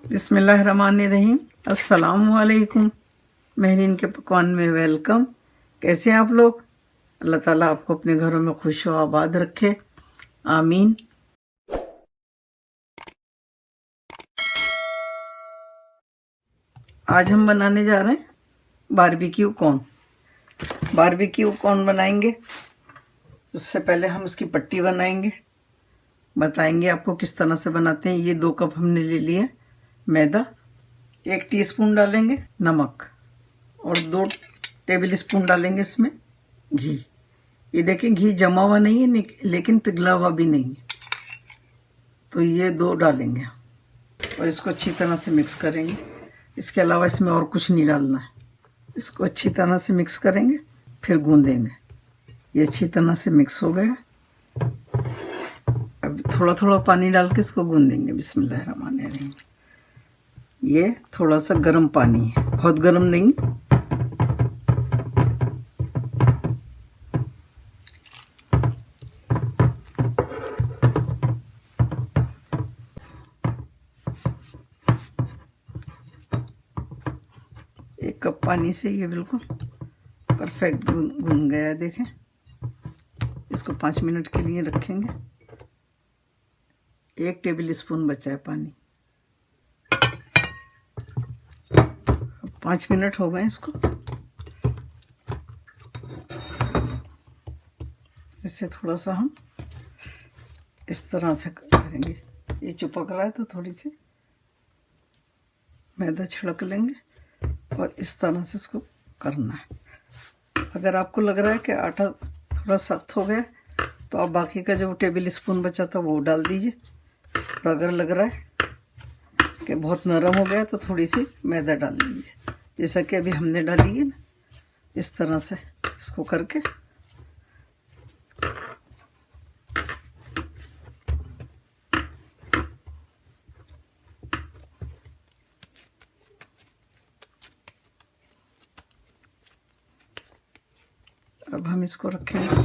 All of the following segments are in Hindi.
बिस्मिल्लाहिर्रहमानिर्रहीम। अस्सलामुअलैकुम। महरीन के पकवान में वेलकम। कैसे हैं आप लोग? अल्लाह ताला आपको अपने घरों में खुश व आबाद रखे, आमीन। आज हम बनाने जा रहे हैं बारबेक्यू कॉर्न। बारबेक्यू कॉर्न बनाएंगे। उससे पहले हम उसकी पट्टी बनाएंगे, बताएंगे आपको किस तरह से बनाते हैं। ये 2 कप हमने ले लिया मैदा। 1 टीस्पून डालेंगे नमक और 2 टेबल स्पून डालेंगे इसमें घी। ये देखें, घी जमा हुआ नहीं है लेकिन पिघला हुआ भी नहीं है, तो ये 2 डालेंगे और इसको अच्छी तरह से मिक्स करेंगे। इसके अलावा इसमें और कुछ नहीं डालना है। इसको अच्छी तरह से मिक्स करेंगे, फिर गूंदेंगे। ये अच्छी तरह से मिक्स हो गया। अब थोड़ा थोड़ा पानी डाल के इसको गूंदेंगे। बिस्मिल्लाहिर्रहमानिर्रहीम। ये थोड़ा सा गर्म पानी है, बहुत गर्म नहीं। एक कप पानी से ये बिल्कुल परफेक्ट गूंद गया है। देखें, इसको 5 मिनट के लिए रखेंगे। 1 टेबल स्पून बचा है पानी। 5 मिनट हो गए इसको। इससे थोड़ा सा हम इस तरह से करेंगे। ये चिपक रहा है तो थोड़ी सी मैदा छिड़क लेंगे और इस तरह से इसको करना है। अगर आपको लग रहा है कि आटा थोड़ा सख्त हो गया तो आप बाकी का जो टेबल स्पून बचा था वो डाल दीजिए। और अगर लग रहा है कि बहुत नरम हो गया तो थोड़ी सी मैदा डाल लीजिए, जैसा कि अभी हमने डाली है ना। इस तरह से इसको करके अब हम इसको रखेंगे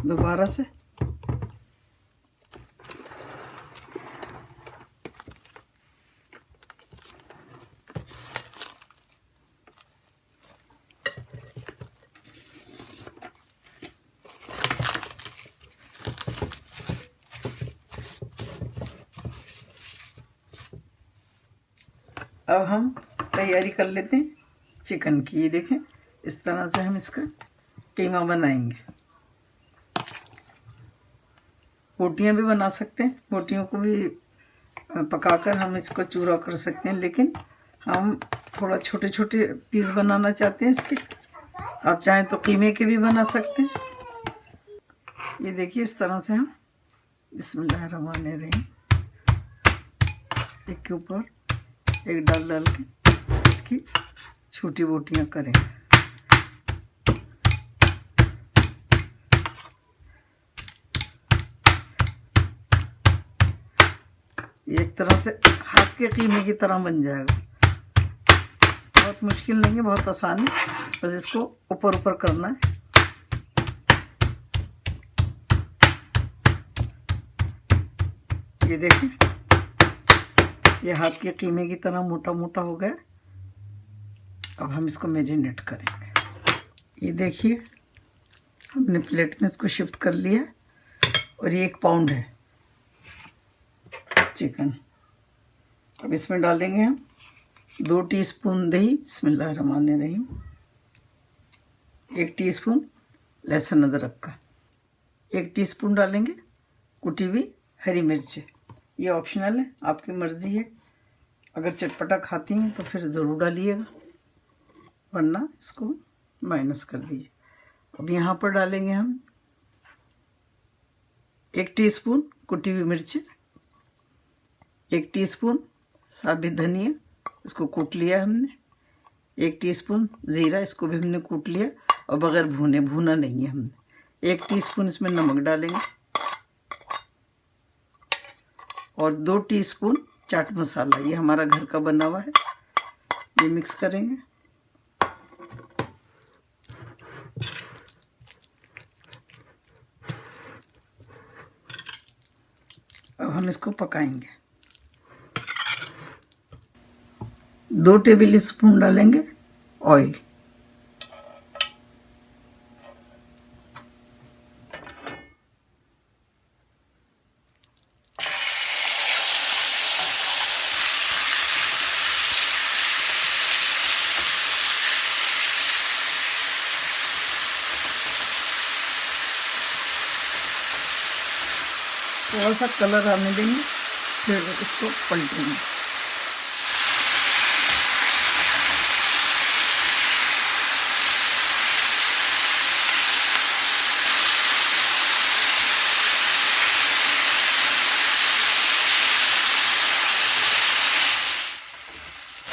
दोबारा से। अब हम तैयारी कर लेते हैं चिकन की। ये देखें, इस तरह से हम इसका कीमा बनाएंगे। बोटियां भी बना सकते हैं, बोटियों को भी पकाकर हम इसको चूरा कर सकते हैं, लेकिन हम थोड़ा छोटे छोटे पीस बनाना चाहते हैं इसके। आप चाहें तो कीमे के भी बना सकते हैं। ये देखिए, इस तरह से हम बिस्मिल्लाहिर्रहमानिर्रहीम एक के ऊपर एक डाल डाल के इसकी छोटी बोटियां करेंगे। ये एक तरह से हाथ के कीमे की तरह बन जाएगा। बहुत मुश्किल नहीं है, बहुत आसान है। बस इसको ऊपर ऊपर करना है। ये देखें, ये हाथ के कीमे की तरह मोटा मोटा हो गया। अब हम इसको मैरिनेट करेंगे। ये देखिए, हमने प्लेट में इसको शिफ्ट कर लिया और ये 1 पाउंड है चिकन। अब इसमें डालेंगे हम 2 टीस्पून दही। बिस्मिल्लाहिर्रहमानिर्रहीम। 1 टीस्पून लहसुन अदरक का। 1 टीस्पून डालेंगे कुटी हुई हरी मिर्च। ये ऑप्शनल है, आपकी मर्ज़ी है। अगर चटपटा खाती हैं तो फिर ज़रूर डालिएगा, वरना इसको माइनस कर दीजिए। अब यहाँ पर डालेंगे हम 1 टीस्पून कुटी हुई मिर्च, 1 टीस्पून साबित धनिया, इसको कूट लिया हमने। 1 टीस्पून ज़ीरा, इसको भी हमने कूट लिया और बगैर भूना नहीं है हमने। 1 टीस्पून इसमें नमक डालेंगे और 2 टीस्पून चाट मसाला, ये हमारा घर का बना हुआ है। ये मिक्स करेंगे। अब हम इसको पकाएंगे। 2 टेबल स्पून डालेंगे ऑयल। थोड़ा सा कलर आने देंगे, फिर इसको पलटेंगे।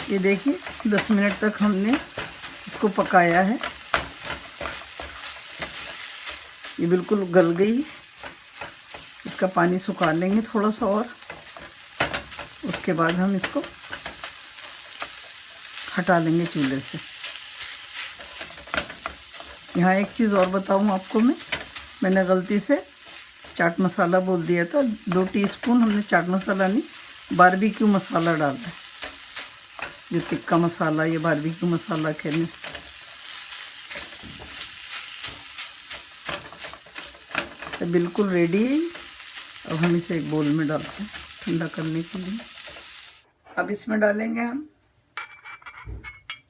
ये देखिए 10 मिनट तक हमने इसको पकाया है। ये बिल्कुल गल गई। इसका पानी सुखा लेंगे थोड़ा सा और उसके बाद हम इसको हटा लेंगे चूल्हे से। यहाँ एक चीज़ और बताऊँ आपको मैंने गलती से चाट मसाला बोल दिया था। 2 टीस्पून हमने चाट मसाला नहीं बारबेक्यू मसाला डाला है। ये टिक्का मसाला, ये बारबेक्यू मसाला कहने। तो बिल्कुल रेडी है। अब हम इसे एक बोल में डालते हैं ठंडा करने के लिए। अब इसमें डालेंगे हम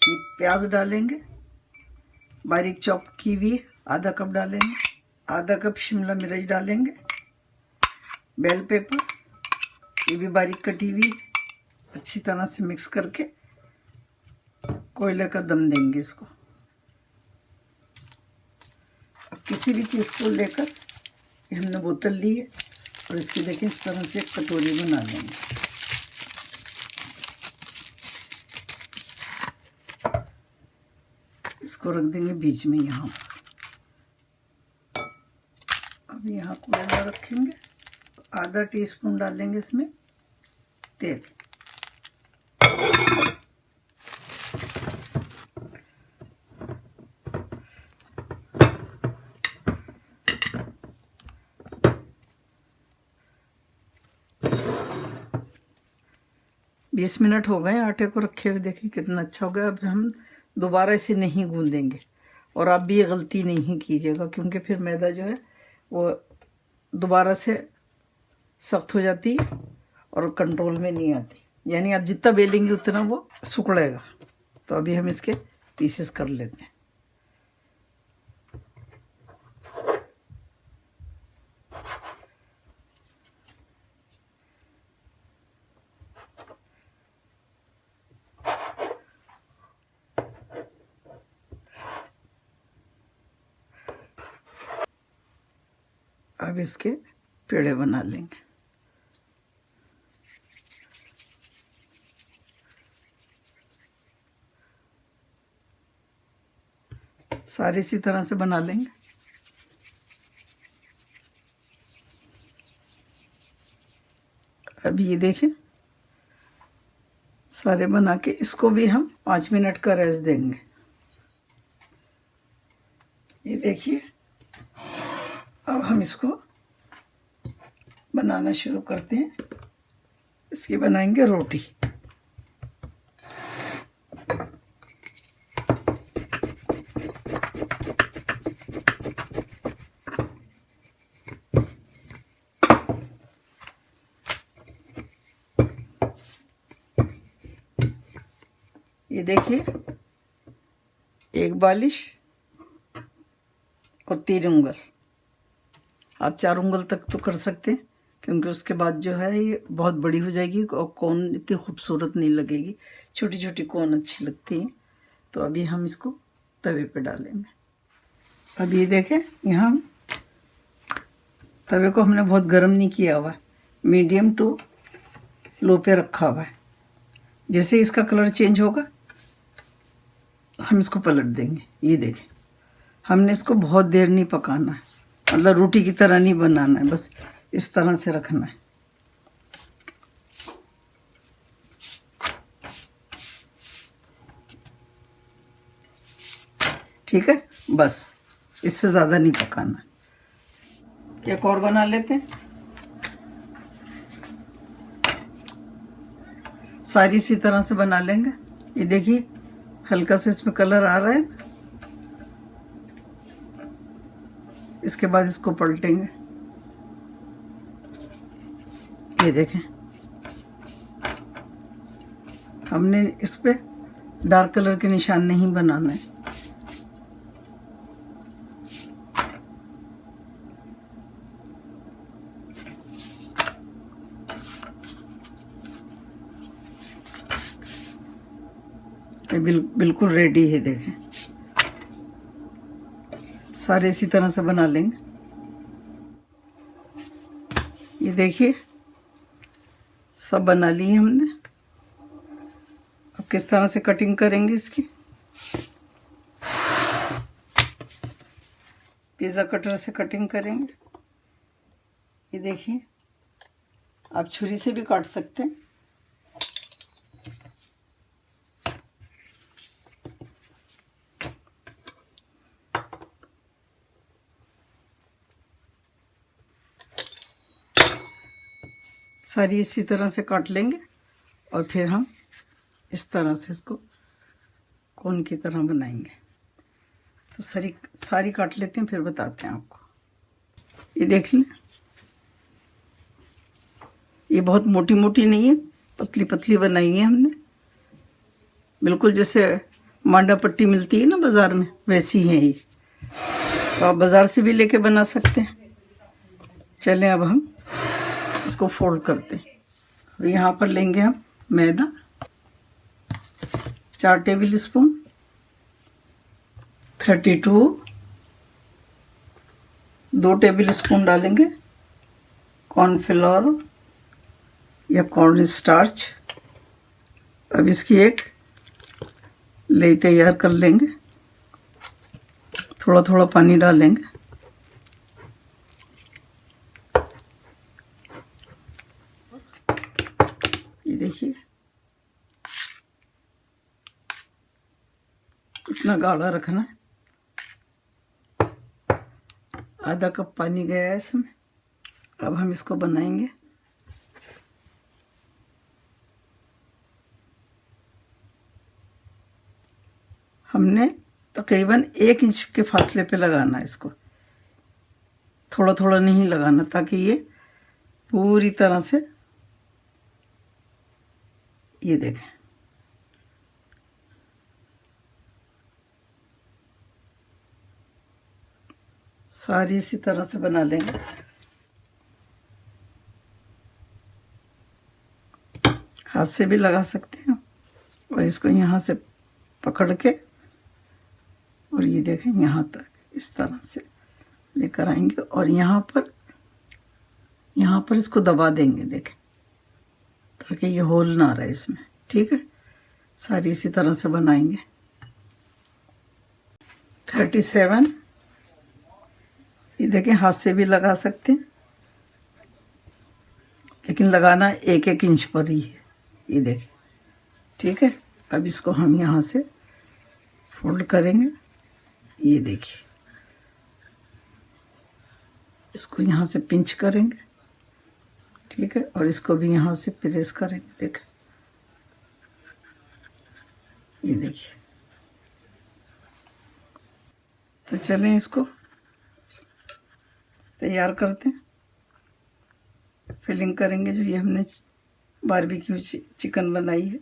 ये प्याज डालेंगे, बारीक चॉप की हुई आधा कप डालेंगे। आधा कप शिमला मिर्च डालेंगे, बेल पेपर ये भी बारीक कटी हुई। अच्छी तरह से मिक्स करके कोयले का दम देंगे इसको। अब किसी भी चीज़ को लेकर हमने बोतल ली है और इसकी देखिए इस तरह से एक कटोरी बना लेंगे। इसको रख देंगे बीच में यहाँ पर। अब यहाँ कोयला रखेंगे, आधा टीस्पून डालेंगे इसमें तेल। बीस मिनट हो गए आटे को रखे हुए, देखिए कितना अच्छा हो गया। अब हम दोबारा इसे नहीं गूंदेंगे और आप भी ये गलती नहीं कीजिएगा क्योंकि फिर मैदा जो है वो दोबारा से सख्त हो जाती है और कंट्रोल में नहीं आती। यानी आप जितना बेलेंगे उतना वो सिकुड़ेगा। तो अभी हम इसके पीसेस कर लेते हैं। अब इसके पेड़े बना लेंगे। सारे इसी तरह से बना लेंगे। अब ये देखें सारे बना के इसको भी हम 5 मिनट का रेस्ट देंगे। ये देखिए अब हम इसको बनाना शुरू करते हैं। इसकी बनाएंगे रोटी। ये देखिए 1 बालिश और 3 उंगल। आप 4 उंगल तक तो कर सकते हैं क्योंकि उसके बाद जो है ये बहुत बड़ी हो जाएगी और कोन इतनी खूबसूरत नहीं लगेगी। छोटी छोटी कोन अच्छी लगती हैं। तो अभी हम इसको तवे पे डालेंगे। अब ये देखें यहाँ तवे को हमने बहुत गर्म नहीं किया हुआ है, मीडियम टू लो पे रखा हुआ है। जैसे इसका कलर चेंज होगा हम इसको पलट देंगे। ये देखें हमने इसको बहुत देर नहीं पकाना है, मतलब रोटी की तरह नहीं बनाना है, बस इस तरह से रखना है। ठीक है, बस इससे ज़्यादा नहीं पकाना। एक और बना लेते हैं। सारी इसी तरह से बना लेंगे। ये देखिए हल्का सा इसमें कलर आ रहा है। इसके बाद इसको पलटेंगे। ये देखें, हमने इस पे डार्क कलर के निशान नहीं बनाना है। ये बिल्कुल रेडी है। देखें, सारे इसी तरह से बना लेंगे। ये देखिए सब बना लिए हमने। अब किस तरह से कटिंग करेंगे इसकी। पिज़्ज़ा कटर से कटिंग करेंगे। ये देखिए, आप छुरी से भी काट सकते हैं। सारी इसी तरह से काट लेंगे और फिर हम इस तरह से इसको कोन की तरह बनाएंगे। तो सारी काट लेते हैं, फिर बताते हैं आपको। ये देख लें, ये बहुत मोटी मोटी नहीं है, पतली पतली बनाई है हमने। बिल्कुल जैसे मांडा पट्टी मिलती है ना बाज़ार में, वैसी है ये। तो आप बाज़ार से भी लेके बना सकते हैं। चलें अब हम इसको फोल्ड करते हैं। अब यहाँ पर लेंगे हम मैदा 4 टेबल स्पून, 32 2 टेबल स्पून डालेंगे कॉर्नफ्लोर या कॉर्न स्टार्च। अब इसकी एक लेई तैयार कर लेंगे। थोड़ा थोड़ा पानी डालेंगे। ये देखिए इतना गाढ़ा रखना है। आधा कप पानी गया है इसमें। अब हम इसको बनाएंगे। हमने तकरीबन 1 इंच के फासले पे लगाना है इसको। थोड़ा थोड़ा नहीं लगाना, ताकि ये पूरी तरह से, ये देखें, सारी इसी तरह से बना लेंगे। हाथ से भी लगा सकते हैं और इसको यहाँ से पकड़ के, और ये देखें यहाँ तक इस तरह से लेकर आएंगे और यहाँ पर इसको दबा देंगे। देखें, ताकि ये होल ना रहे इसमें। ठीक है, सारी इसी तरह से बनाएंगे। 37, ये देखें हाथ से भी लगा सकते हैं, लेकिन लगाना 1-1 इंच पर ही है। ये देखें, ठीक है। अब इसको हम यहाँ से फोल्ड करेंगे। ये देखिए, इसको यहाँ से पिंच करेंगे। ठीक है, और इसको भी यहाँ से प्रेस करेंगे। देखें, ये देखिए। तो चलें इसको तैयार करते हैं। फिलिंग करेंगे जो ये हमने बारबेक्यू चिकन बनाई है।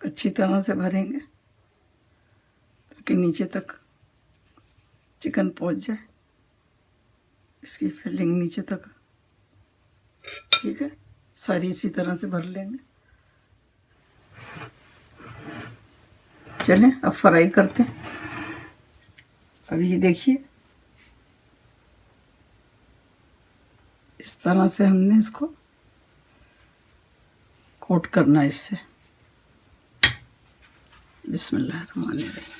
अच्छी तरह से भरेंगे ताकि नीचे तक चिकन पहुंच जाए, इसकी फिलिंग नीचे तक। ठीक है, सारी इसी तरह से भर लेंगे। चलें अब फ्राई करते हैं। अब ये देखिए, इस तरह से हमने इसको कोट करना है इससे। बिस्मिल्लाहिर्रहमानिर्रहीम।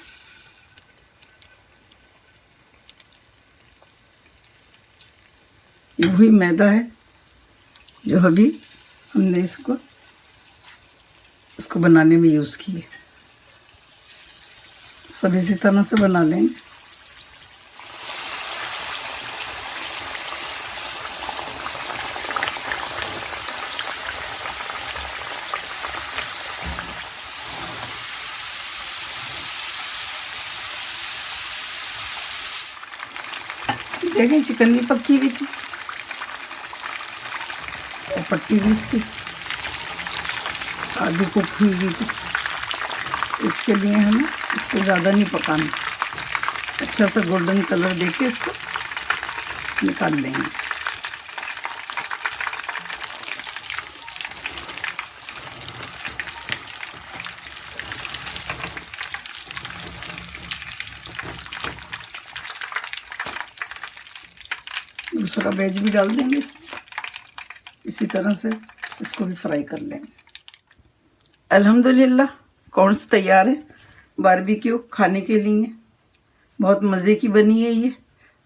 ये वही मैदा है जो अभी हमने इसको बनाने में यूज़ किए। सब इसी तरह से बना लेंगे। देखें चिकन भी पकी हुई थी और पट्टी भी इसकी आधी कुक हुई थी। इसके लिए हमें इसको ज़्यादा नहीं पकाना, अच्छा सा गोल्डन कलर देके इसको निकाल लेंगे। दूसरा वेज भी डाल देंगे इसमें, इसी तरह से इसको भी फ्राई कर लेंगे। अल्हम्दुलिल्लाह कॉर्न्स तैयार है बारबेक्यू खाने के लिए। बहुत मज़े की बनी है ये,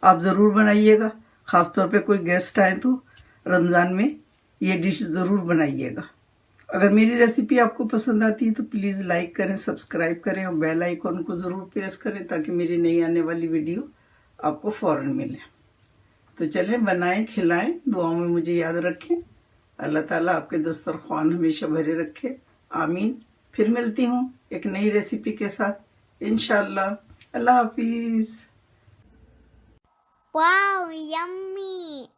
आप ज़रूर बनाइएगा। ख़ास तौर पे कोई गेस्ट आए तो रमज़ान में ये डिश ज़रूर बनाइएगा। अगर मेरी रेसिपी आपको पसंद आती है तो प्लीज़ लाइक करें, सब्सक्राइब करें और बेल आइकन को ज़रूर प्रेस करें ताकि मेरी नई आने वाली वीडियो आपको फ़ौरन मिले। तो चलें बनाएं, खिलाएं, दुआओं में मुझे याद रखें। अल्लाह ताला आपके दस्तरख्वान हमेशा भरे रखे, आमीन। फिर मिलती हूँ एक नई रेसिपी के साथ इंशाअल्लाह। अल्लाह हाफिज़। Wow, yummy!